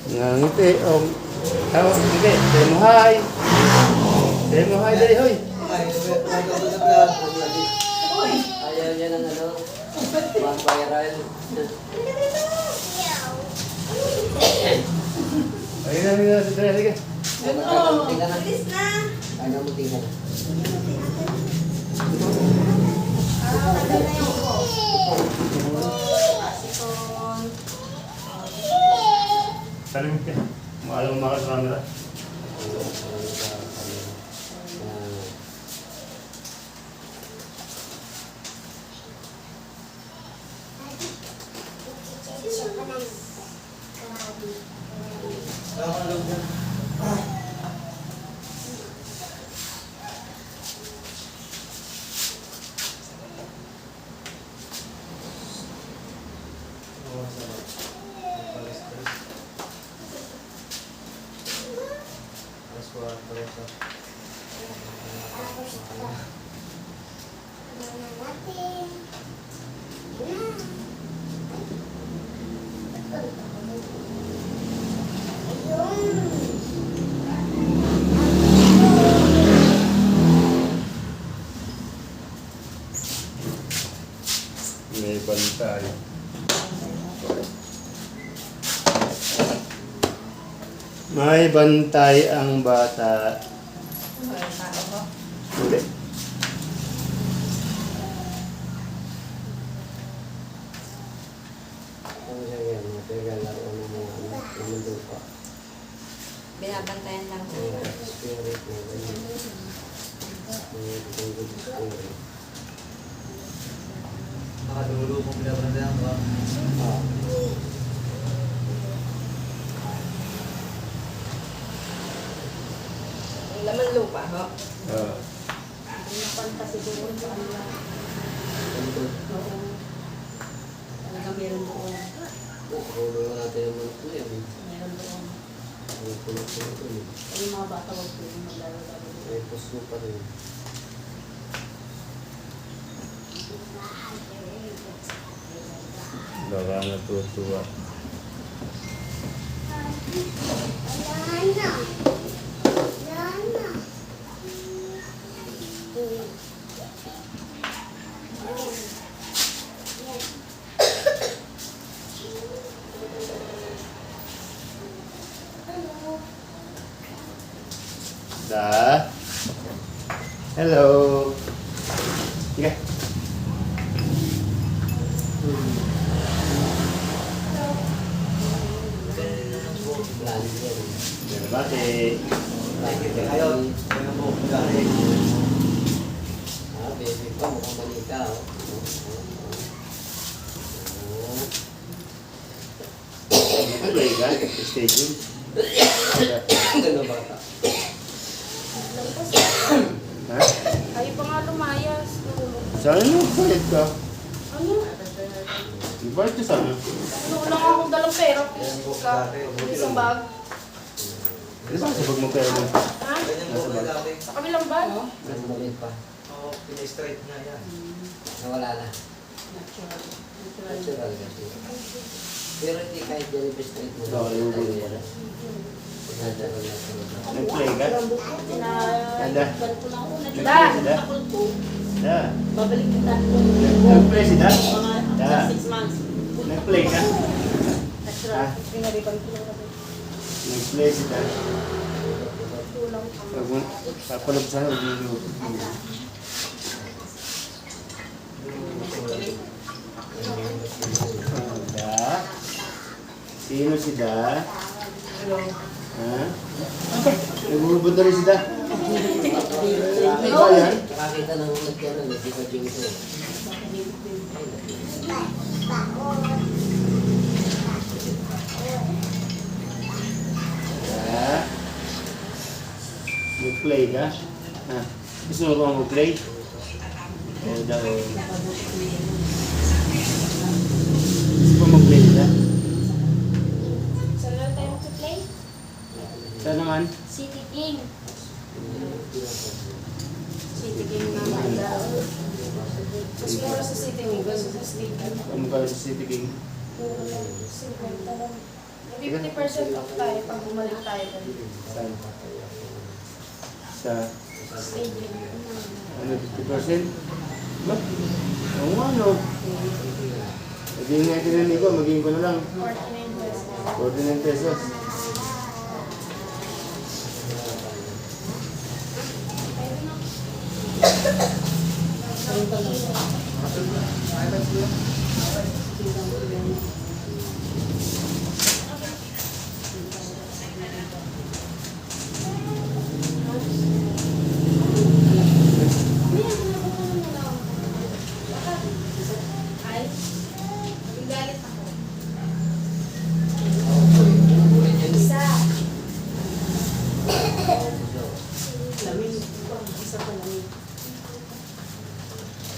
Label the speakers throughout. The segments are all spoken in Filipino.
Speaker 1: Ngangiti. Oh. Tawag, hindi. Demo hi. Demo hi, dali, hoy.
Speaker 2: Ayaw niya ng ano, vampire.
Speaker 1: Ayun na, dali, sige.
Speaker 2: Kakamuting ka na. Kakamuting ka na.
Speaker 1: Salim ka. Maalam mga sa camera. May bantay. May bantay ang bata. Hindi.
Speaker 3: Binabantayan lang siya.
Speaker 2: Nakadulo kung binabantayan ka.
Speaker 3: Ang laman lupa, ho?
Speaker 4: Napunta siguro sa kanila. Talagang meron doon.
Speaker 2: Ulo natin yung mga tuloy.
Speaker 4: Meron doon.
Speaker 2: Ang puno-puno tuloy.
Speaker 4: Yung mga bata wag po yung maglalaro.
Speaker 2: May puso pa rin.
Speaker 1: Baka natutuwa. Da. Hello. Sige. Bate.
Speaker 2: Nakikita kayo. Kaya mo, gari. Baby pa, mukhang malika.
Speaker 1: Play ka? Stadium?
Speaker 2: Gano'n bata.
Speaker 1: Ha?
Speaker 4: Kayo pa nga lumayas.
Speaker 1: Saan mo? Bayad ka?
Speaker 4: Ano?
Speaker 1: Ibayad ka sana.
Speaker 4: Ano lang akong dalang pera. Isang bag.
Speaker 1: Ano ba sa bag mo pera mo?
Speaker 4: Ha?
Speaker 2: Ganyan po na dati.
Speaker 4: Sa kabilang bag?
Speaker 2: Mas maliit pa. Oo, pina-straight na yan. Nawala na.
Speaker 4: Natural.
Speaker 2: Natural kasi. Pero hindi kahit dyan straight mo.
Speaker 1: Oo, yung bulo.
Speaker 2: Natural na ito.
Speaker 1: Nag-play ka? Ganda.
Speaker 4: Da!
Speaker 1: Da.
Speaker 4: Nakulto.
Speaker 1: Da.
Speaker 4: Babalik kita.
Speaker 1: Nag-play si Da?
Speaker 4: Mga
Speaker 1: Da.
Speaker 4: after 6 months.
Speaker 1: Nag-play ka?
Speaker 4: Natural. Pinalipan ko lang kami.
Speaker 1: Nag-play si Da.
Speaker 4: Tulang
Speaker 1: Pag mo, papalog sana, huwag mo yung Da. Sino si Da? Ha? Nagubod na rin si Da. Ano ba yan?
Speaker 2: Nakakita ng nagkano, hindi pa dyan ito.
Speaker 1: Da. Mag-play ka? Ha? Gusto mo ba mag-play? Oo daw. Gusto mo mag-play Da?
Speaker 4: Saan lang tayo mag-play?
Speaker 1: Saan naman?
Speaker 4: City King. City King naman daw. Mas mura sa City King kasi sa City King.
Speaker 1: Ano ba sa City King?
Speaker 4: 50 lang. Hindi 50% off tayo pag bumalik tayo doon.
Speaker 1: Saan? Sa
Speaker 4: Stadium.
Speaker 1: ano, 50%? Ba? Oo nga, no? Hindi nga itinanong ko, magiging ko na lang.
Speaker 4: 49 pesos.
Speaker 1: 49 pesos.
Speaker 4: Ay, galit ako. Isa. Lamig. Isa pa lamig.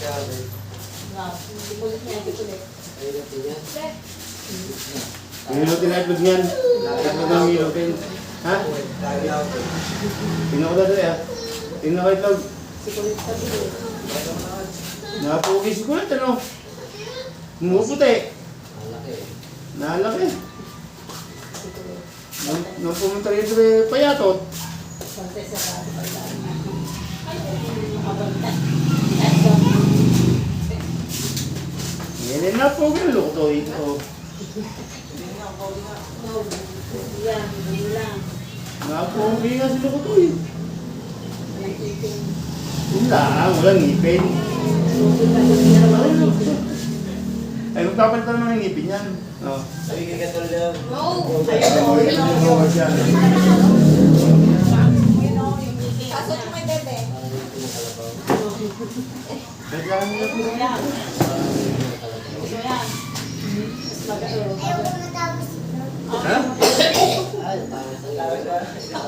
Speaker 2: Sabi,
Speaker 4: Kulit niya, kulit.
Speaker 2: ayun din yan.
Speaker 1: Pinunutin na itlog niyan. Itlog ng ilutin. Ha? Tingnan ko na dali, ha? Tingnan ko itlog.
Speaker 4: Si kulit sa bilo.
Speaker 1: Napugi si kulit, ano? Mumuputi.
Speaker 2: Malaki.
Speaker 1: Nalaki.
Speaker 4: Si kulit.
Speaker 1: Nung pumunta rito payatot.
Speaker 4: Sante sa rato pala. Ay,
Speaker 1: Ngayon na po, gano'n ko to ito.
Speaker 4: yan, yun lang.
Speaker 1: Napugi nga sila ko to eh.
Speaker 4: Walang ipin.
Speaker 1: Yun lang, walang ngipin.
Speaker 4: Susunod na yung ginawa ng ipin.
Speaker 1: Ay, magpapalitan naman ng ngipin yan. Oh.
Speaker 2: Sabi ka katol lang.
Speaker 4: No!
Speaker 1: Ayun, yun ang mga siya.
Speaker 3: Pasok mo kay Bebe.
Speaker 2: Parang yung pinakalabaw.
Speaker 1: Wait lang, wait lang. Ha?
Speaker 2: Ay, parang sa iyo. Parang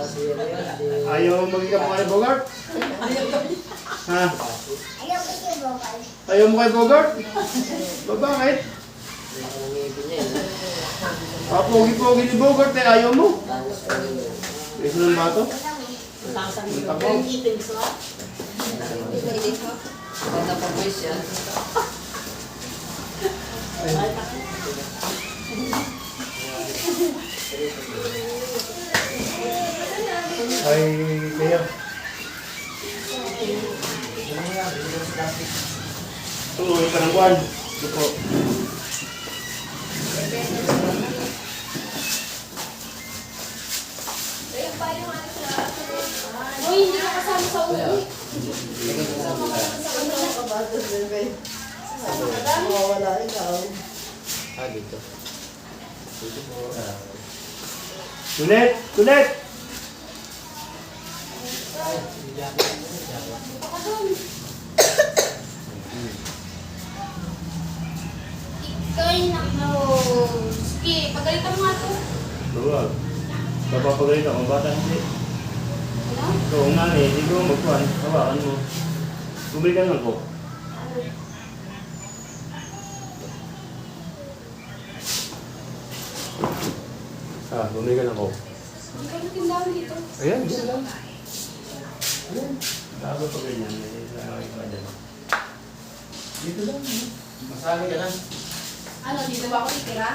Speaker 2: sa iyo na yun. Di-
Speaker 1: Ayaw maging ka kay Bogart? Ha? Ayaw mo kay Bogart? Ba, bakit?
Speaker 2: Hindi ko nangipin niya eh.
Speaker 1: Papogi-pogi ni Bogart eh, ayaw mo?
Speaker 2: Tapos pa rin yun.
Speaker 1: Beso ng bato?
Speaker 3: Ladies, ho?
Speaker 2: Ganda pa boys yan.
Speaker 1: Ay, kaya. Tuloy ka ng kwan. Ito po.
Speaker 4: Uy, hindi ka kasama sa uwi.
Speaker 2: Ah, dito. Dito po.
Speaker 1: Tulit! Tulit!
Speaker 4: Ikaw na. Sige, pagalitan mo nga to.
Speaker 1: Luwag. Papapagalit ako, bata hindi.
Speaker 4: Ano?
Speaker 1: Ito, ang nanay, hindi ko magkuhan. Hawakan mo. Bumili ka lang po. Bumili ka lang po.
Speaker 4: Hindi ka natindahan dito.
Speaker 1: Ayan, dito lang. Ayan. Bago pa ganyan, may nakakit pa dyan. Dito lang. Masali ka lang.
Speaker 4: Ano, dito ba ako titira?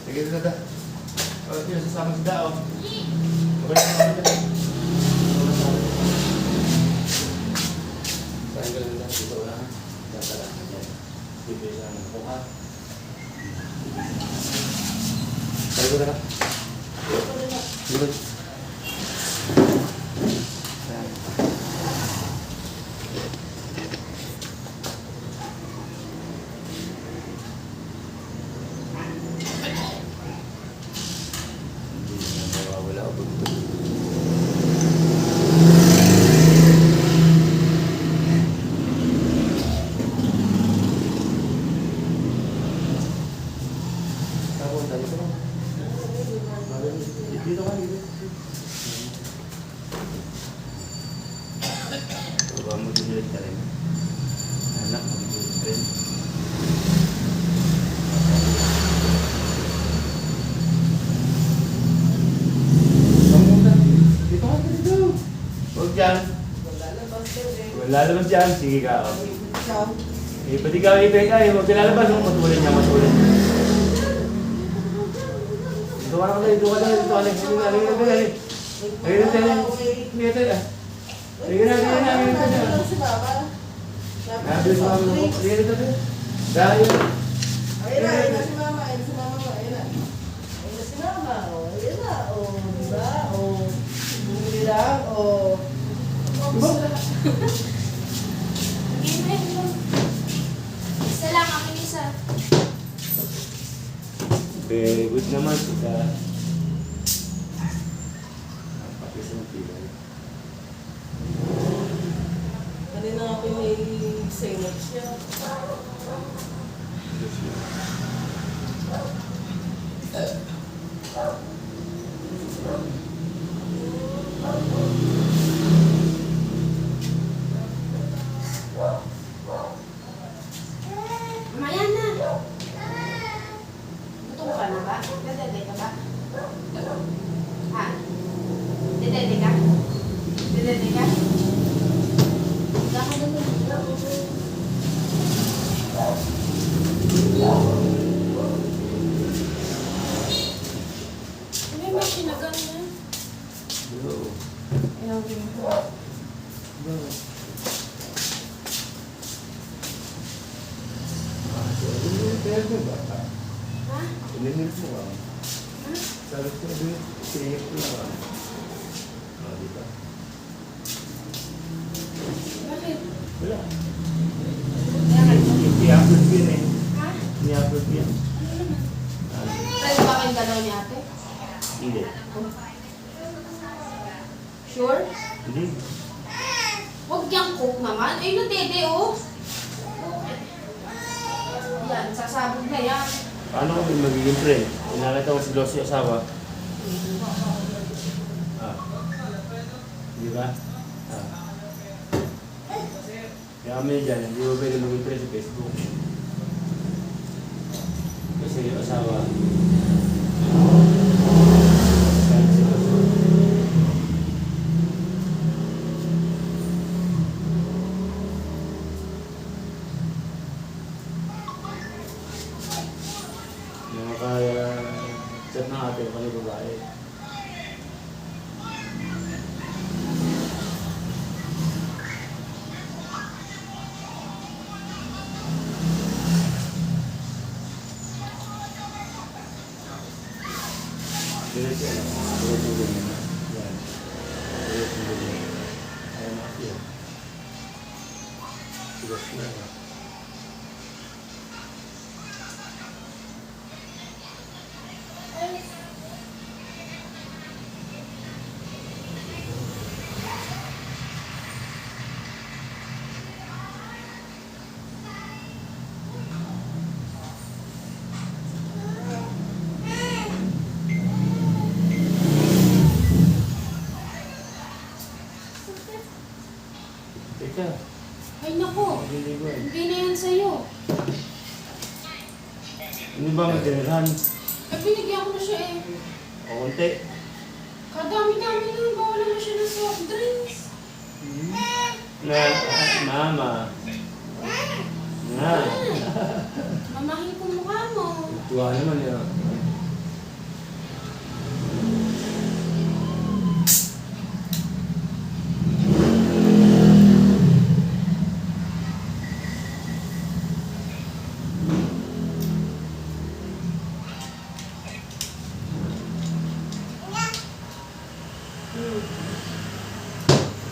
Speaker 1: Sige, dito na. O, ito yung sasama si Dao. Okay na ako dyan. Saan ka lang dyan? Dito lang. Datala. Dito lang. Buka. Saan ko na ka? Dito. Wala ako. Dito ka, dito. Baka mag-dilit ka rin. Anak, mag-dilit ka rin. Kamuta. Dito ka, dito. Huwag dyan. Huwag lalabas dyan. Sige ka. Eh, pati ka, ibig ka. Huwag lalabas. Matulin niya, matulin. Tumawa ka na, dito ka na, dito ka na. Halika na, halika na, halika na. Halika na, halika na. Halika na. Halika na, halika na, halika na.
Speaker 3: Si Mama.
Speaker 1: Nabili mo kami mo. Halika na, halika na. Dahil.
Speaker 3: Ayun na si Mama. Ayun si Mama. Ayun na. Ayun na si Mama. O, ayun na. O, diba? O, bumili lang. O,
Speaker 4: Isa lang, akin isa.
Speaker 1: Very good naman kita. Napakis ng pilay.
Speaker 3: kanina nga pinag-singlet siya.
Speaker 4: Mamaya na. Gutom ka na ba? Dedede ka ba? Ha? Dedede ka? Dedede ka? Higa ka dun. Ano yung may sinagan na?
Speaker 1: Hello.
Speaker 4: Ayaw din ko.
Speaker 1: Hello. Inimil mo ba?
Speaker 4: Ha?
Speaker 1: Inimil mo ba?
Speaker 4: Ha?
Speaker 1: Sabi ko, sinihip ko lang. Di ba?
Speaker 4: Bakit?
Speaker 1: Wala.
Speaker 4: Kaya nga.
Speaker 1: I-upload ko yun eh.
Speaker 4: Ha?
Speaker 1: I-upload ko yan.
Speaker 4: Ano naman?
Speaker 1: Ah,
Speaker 4: Pwede ba kayong dalaw ni ate?
Speaker 1: Hindi.
Speaker 4: Sure?
Speaker 1: Hindi.
Speaker 4: Huwag niyang cook naman. Ayun na, dede, oh. Yan, sasabog na yan.
Speaker 1: Paano kami magiging friend? Inakita ko si Losi asawa. Ah. Di ba? Ah. Kaya kami dyan, hindi ba pwede maging friend sa Facebook? Kasi yung asawa. Kahit si Losi. Chat ng ate ko kami babae. Diretso ano? Diretso yung ganyan. Yan. Diretso yung ganyan. Ayaw na kasi yan. Sigas na yan. Teka,
Speaker 4: Ay, naku.
Speaker 1: hindi ko eh.
Speaker 4: Hindi na yan sa'yo.
Speaker 1: Hindi ba matinirhan?
Speaker 4: Eh, binigyan ko na siya eh.
Speaker 1: O konti?
Speaker 4: Kadami-dami na. Bawala na siya ng soft drinks.
Speaker 1: Na, mama. Nga.
Speaker 4: Mamahin ko mukha mo.
Speaker 1: Tuwa naman yan.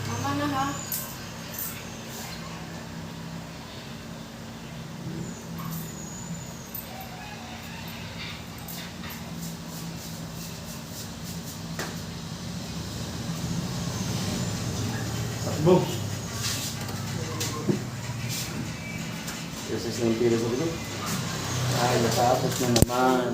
Speaker 4: Mama na ha.
Speaker 1: Takbo. Kasi ng pira sa ulo. Ay, natapos na naman.